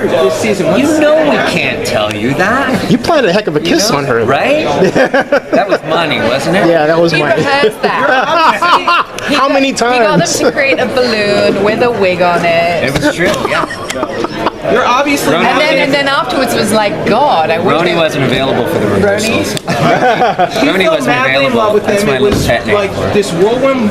this season. You know we can't tell you that. You planted a heck of a kiss on her. Right? That was money, wasn't it? Yeah, that was He money. rehearsed that. How many He got times? them to create a balloon with a wig on It it. was true, yeah. You're obviously Rhona- not And then afterwards was like, God, I wish Rhony they- wasn't available for the rehearsals. You Rhony fell wasn't madly in love available. with That's him. my It little was pet name like for it. this whirlwind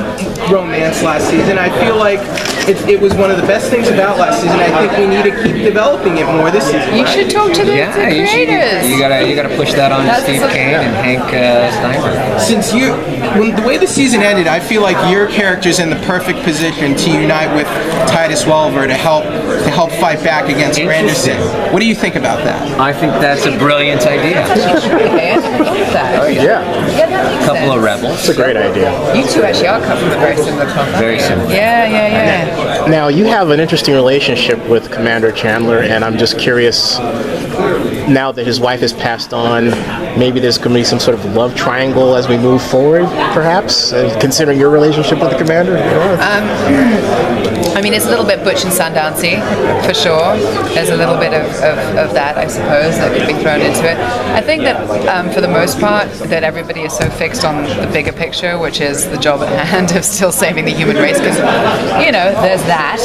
romance last season. I feel like it was one of the best things about last season. I think we need to keep developing it more this season. You should talk to the Yeah, you should. creators. You gotta push that on That's Steve a- Caine and Hank Steinberg. Since when the way the season ended, I feel like your character's in the perfect position to unite with Titus Welliver to help fight back against Granderson. What do you think about that? I think that's a brilliant idea. Okay, I never thought of that. Oh, yeah. Yeah, Yeah, that makes A couple sense. of rebels. it's a great idea. You two actually are cut from a very similar cloth. aren't Very you? similar. Yeah. Now, you have an interesting relationship with Commander Chandler, and I'm just curious, now that his wife has passed on, maybe there's going to be some sort of love triangle as we move forward, perhaps, considering your relationship with the Commander? I mean, it's a little bit Butch and Sundancey, for sure. There's a little bit of that, I suppose, that could be thrown into it. I think that, for the most part, that everybody is so fixed on the bigger picture, which is the job at hand of still saving the human race, because, there's that.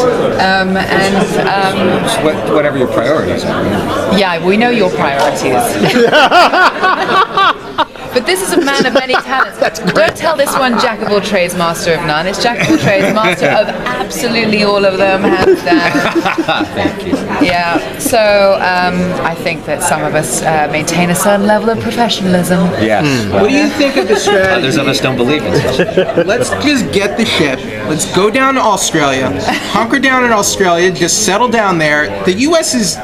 Whatever your priorities are. Yeah, we know your priorities. But this is a man of many talents. Don't tell this one jack of all trades, master of none. It's jack of all trades, master of absolutely all of them, hands down. Thank you. Yeah, so I think that some of us maintain a certain level of professionalism. Yes. What do you think of the strategy? Others of us don't believe in such. Let's just get the ship. Let's go down to Australia. Hunker down in Australia. Just settle down there. The U.S. is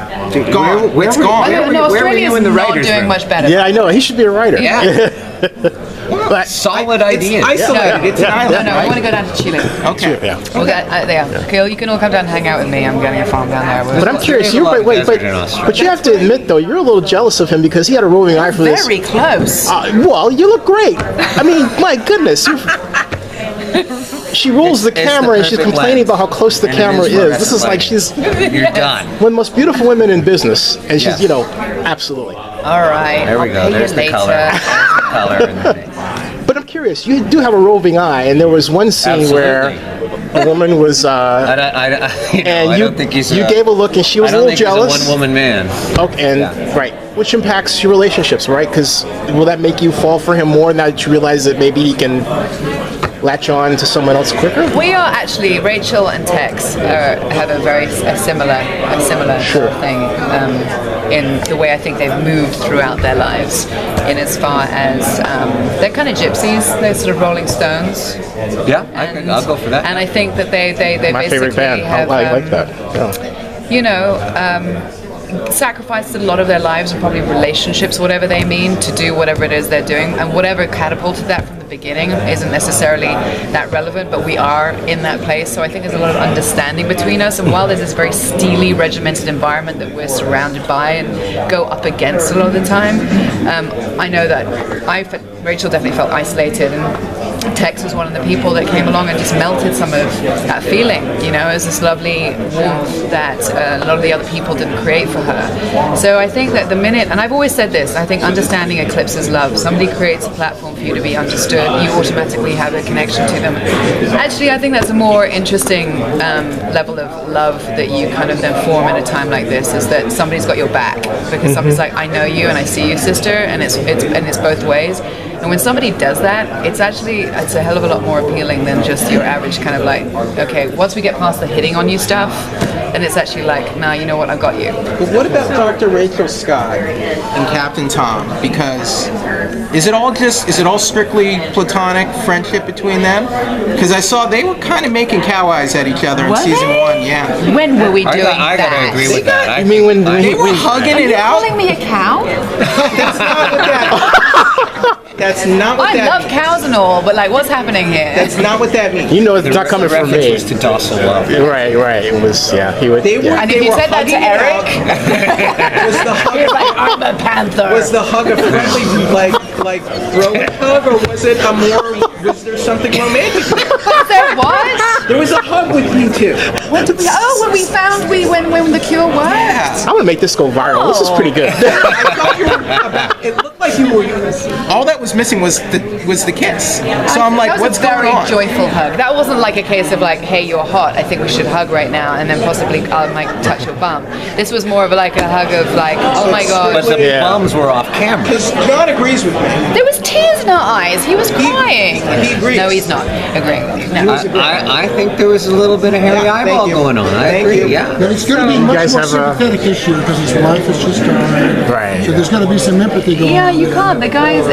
gone. Where It's were- gone. where were- No, Australia's you in the not writers' doing room? much better. Yeah, I know. He should be a writer. Yeah. But Solid It's ideas. isolated. It's an Yeah. island. No, I want to go down to Chile. Okay. yeah. We'll get, you can all come down and hang out with me. I'm getting a farm down there. But I'm curious. There's a lot of Wait, desert in Australia. but you have to admit though, you're a little jealous of him because he had a roving eye for this. Very close. Well, you look great. I mean, my goodness. She rolls the It's the camera and she's perfect complaining lens. about how close the And it camera is is. This is like fluorescent she's You're done. one of the most beautiful women in business, and she's, Yes. absolutely. All right. There we I'll go. pay There's you the later. color. There's the color. And But I'm curious. You do have a roving eye, and there was one scene where a woman was, and I you don't think he's. you gave a look, and she was I a don't little think jealous. He's a one-woman man. Okay, and Yeah. right, which impacts your relationships, right? Because will that make you fall for him more now that you realize that maybe he can latch on to someone else quicker? We are actually, Rachel and Tex have a very similar sort of thing in the way I think they've moved throughout their lives, in as far as they're kind of gypsies, they're sort of Rolling Stones. Yeah, I'll go for that. And I think that they My basically favorite band. have, I like that. Yeah. sacrificed a lot of their lives and probably relationships, whatever they mean, to do whatever it is they're doing, and whatever catapulted that from the beginning isn't necessarily that relevant, but we are in that place. So I think there's a lot of understanding between us, and while there's this very steely, regimented environment that we're surrounded by and go up against a lot of the time, I know that Rachel definitely felt isolated, and Tex was one of the people that came along and just melted some of that feeling, as this lovely warmth that a lot of the other people didn't create for her. So I think that the minute, and I've always said this, I think understanding eclipses love. Somebody creates a platform for you to be understood, you automatically have a connection to them. Actually, I think that's a more interesting level of love that you kind of then form in a time like this, is that somebody's got your back, because somebody's like, I know you and I see you, sister, and it's both ways. And when somebody does that, it's a hell of a lot more appealing than just your average kind of like, okay, once we get past the hitting on you stuff, and it's actually like, nah, you know what, I've got you. But what about Dr. Rachel Scott and Captain Tom? Because is it all strictly platonic friendship between them? Because I saw they were kind of making cow eyes at each other in Were season they? 1. Yeah. When were we doing I that? gotta agree with that. You mean when They were hugging it out. Calling me a cow? That's not what that. That's not what I that. love cows and all, but like, what's happening here? That's not what that means. you know it's not coming from reference me. was to docile love. Right. It was, he would. They were. And if they you were said that to hugging it Eric, out. Was the hug? you're like, I'm a panther. Was the hug a friendly, like bro hug, or was it a more? Was there's something romantic. There was? There was a hug with you two. When did we? Oh, when we found when the cure worked. Yeah. I'm gonna make this go viral. This is pretty good. I thought you were. It looked like you were. All that was missing was the kiss. So I'm like, that was what's a going very on? joyful hug. That wasn't like a case of like, hey, you're hot. I think we should hug right now, and then possibly I'll like touch your bum. This was more of like a hug of like, oh my god. But the bums were off camera. Because John agrees with me. There was tears in our eyes. He was crying. He agrees. No, he's not agreeing with you. No. I think there was a little bit of hairy eyeball you. going on. I Thank agree. you. Yeah. But it's going to be much guys more have a- sympathetic issue because his wife has just died. Right. So there's going to be some empathy going Yeah, on. you can't. The guys,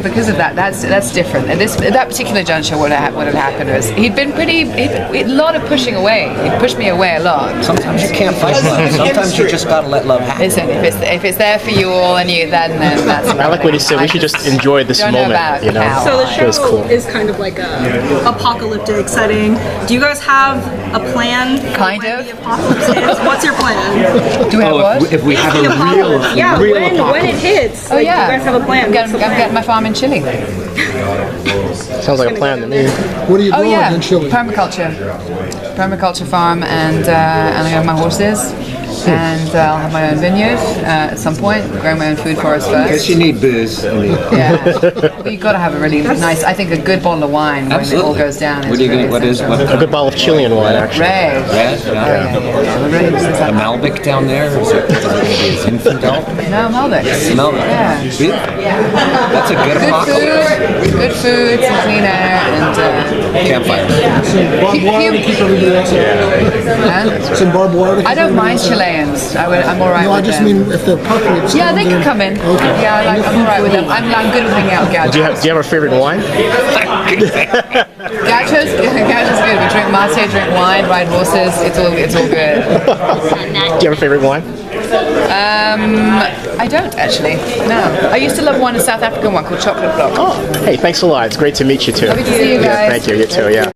because of that, that's different. And that particular juncture, what had happened was he'd been a lot of pushing away. He'd pushed me away a lot. Sometimes you can't fight love. Sometimes you just gotta let love happen. Listen, if it's there for you all, and then that's. I like what he said. We should just enjoy this don't know moment. about You know. how. So the That was show cool. is kind of like a apocalyptic setting. Do you guys have a plan? for Kind when of. The apocalypse hits? What's your plan? Do we have what? If we have The a real, apocalypse. Yeah, real when apocalypse. it hits. Oh like, yeah. Do you guys have a plan? I'm What's the getting my farm in Chile. Sounds like a plan to me. What are you Oh doing yeah, in Chile? permaculture farm, and I have my horses, and I'll have my own vineyard at some point. Grow my own food forest Because first. you need booze. Yeah, well, you've got to have a really nice. I think a good bottle of wine when it all Absolutely. goes down. What are you really gonna? What is essential. what? A good bottle of Chilean wine, actually. Ray. Red? Yeah. Ray. A Malbec down there? Is it going to be a Zinfandel? No, Malbec. Malbec. Yeah. See? That's a good Good apocalypse. food, some clean air, and Campfire. Some barbed wire to keep everybody else out. Some barbed wire to keep I don't mind everybody else Chileans. I'm all right out. No, with I just them. mean if the apocalypse Yeah, they comes can come in. Okay. Yeah, I'm all right with them. I'm good with hanging out with gauchos. Do you have a favorite wine? Gauchos good. We drink mate, drink wine, ride horses. It's all good. Do you have a favorite wine? I don't actually. No. I used to love one, a South African one called Chocolate Block. Hey, thanks a lot. It's great to meet you too. Lovely to see you guys. Thank you. You too. Yeah.